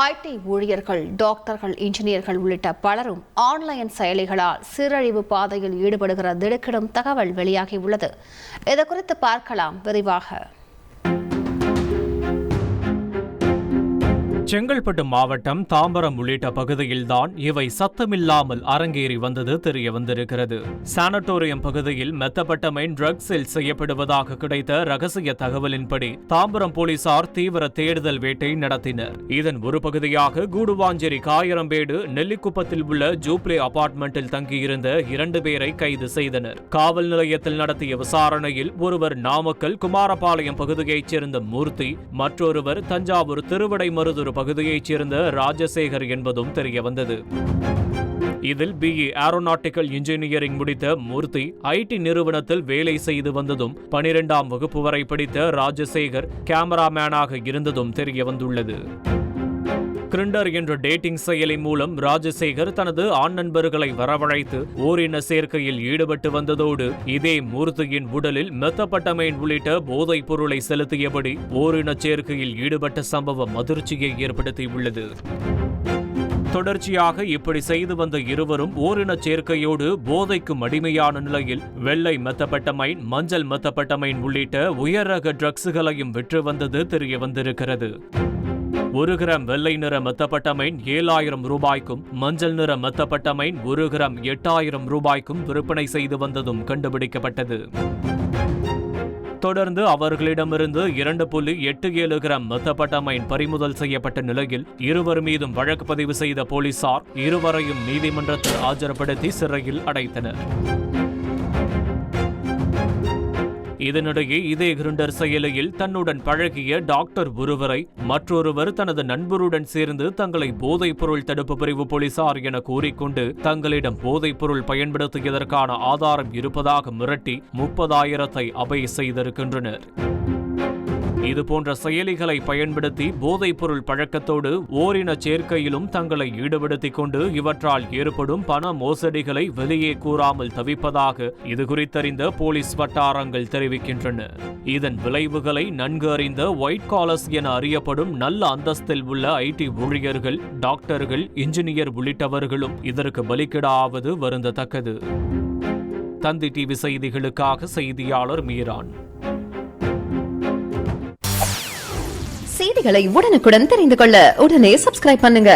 ID ஊழியர்கள், டாக்டர்கள், இன்ஜினியர்கள் உள்ளிட்ட பலரும் ஆன்லைன் செயலிகளால் சீரழிவு பாதையில் ஈடுபடுகிற திடுக்கிடும் தகவல் வெளியாகியுள்ளது. இது குறித்து பார்க்கலாம் விரிவாக. செங்கல்பட்டு மாவட்டம் தாம்பரம் உள்ளிட்ட பகுதியில்தான் இவை சத்தமில்லாமல் அரங்கேறி வந்தது தெரிய வந்திருக்கிறது. சானட்டோரியம் பகுதியில் மெத்தபட்டமைன் ட்ரக்ஸில் செய்யப்படுவதாக கிடைத்த ரகசிய தகவலின்படி தாம்பரம் போலீசார் தீவிர தேடுதல் வேட்டை நடத்தினர். இதன் ஒரு பகுதியாக கூடுவாஞ்சேரி காயரம்பேடு நெல்லிக்குப்பத்தில் உள்ள ஜூப்ளே அபார்ட்மெண்டில் தங்கியிருந்த 2 பேரை கைது செய்தனர். காவல் நிலையத்தில் நடத்திய விசாரணையில் ஒருவர் நாமக்கல் குமாரபாளையம் பகுதியைச் சேர்ந்த மூர்த்தி, மற்றொருவர் தஞ்சாவூர் திருவிடைமருதூர் பகுதியைச் சேர்ந்த ராஜசேகர் என்பதும் தெரியவந்தது. இதில் BE ஏரோநாட்டிக்கல் இன்ஜினியரிங் முடித்த மூர்த்தி ஐடி நிறுவனத்தில் வேலை செய்து வந்ததும் 12ஆம் வகுப்பு வரை படித்த ராஜசேகர் கேமராமேனாக இருந்ததும் தெரியவந்துள்ளது. கிரிண்டர் என்ற டேட்டிங் செயலி மூலம் ராஜசேகர் தனது ஆண் நண்பர்களை வரவழைத்து ஓரின சேர்க்கையில் ஈடுபட்டு வந்ததோடு இதே மூர்த்தியின் உடலில் மெத்தபட்டமைன் உள்ளிட்ட போதைப் பொருளை செலுத்தியபடி ஓரின சேர்க்கையில் ஈடுபட்ட சம்பவம் அதிர்ச்சியை ஏற்படுத்தியுள்ளது. தொடர்ச்சியாக இப்படி செய்து வந்த இருவரும் ஓரின சேர்க்கையோடு போதைக்கு அடிமையான நிலையில் வெள்ளை மெத்தபட்டமைன், மஞ்சள் மெத்தபட்டமைன் உள்ளிட்ட உயர் ரக ட்ரக்ஸுகளையும் விற்று வந்தது தெரிய வந்திருக்கிறது. 1 கிராம் வெள்ளை நிற மெத்தபட்டமைன் 7,000 ரூபாய்க்கும், மஞ்சள் நிற மெத்தபட்டமைன் 1 கிராம் 8,000 ரூபாய்க்கும் விற்பனை செய்து வந்ததும் கண்டுபிடிக்கப்பட்டது. தொடர்ந்து அவர்களிடமிருந்து 2.87 கிராம் மெத்தபட்டமைன் பறிமுதல் செய்யப்பட்ட நிலையில் இருவர் மீதும் வழக்கு பதிவு செய்த போலீசார் இருவரையும் நீதிமன்றத்தில் ஆஜர்படுத்தி சிறையில் அடைத்தனர். இதனிடையே இதே கிரிண்டர் செயலியில் தன்னுடன் பழகிய டாக்டர் ஒருவரை மற்றொருவர் தனது நண்பருடன் சேர்ந்து தங்களை போதைப் பொருள் தடுப்பு பிரிவு போலீசார் என கூறிக்கொண்டு தங்களிடம் போதைப் பொருள் பயன்படுத்தியதற்கான ஆதாரம் இருப்பதாக மிரட்டி 30,000 அபை செய்திருக்கின்றனர். இதுபோன்ற செயலிகளை பயன்படுத்தி போதைப் பொருள் பழக்கத்தோடு ஓரின சேர்க்கையிலும் தங்களை ஈடுபடுத்திக் கொண்டு இவற்றால் ஏற்படும் பண மோசடிகளை வெளியே கூறாமல் தவிப்பதாக இதுகுறித்தறிந்த போலீஸ் வட்டாரங்கள் தெரிவிக்கின்றன. இதன் விளைவுகளை நன்கு அறிந்த ஒயிட் காலர்ஸ் என அறியப்படும் நல்ல அந்தஸ்தில் உள்ள ஐடி ஊழியர்கள், டாக்டர்கள், இன்ஜினியர் உள்ளிட்டவர்களும் இதற்கு பலிக்கிடாவது வருந்தத்தக்கது. தந்தி டிவி செய்திகளுக்காக செய்தியாளர் மீரான். செய்திகளை உடனுக்குடன் தெரிந்து கொள்ள உடனே சப்ஸ்கிரைப் பண்ணுங்க.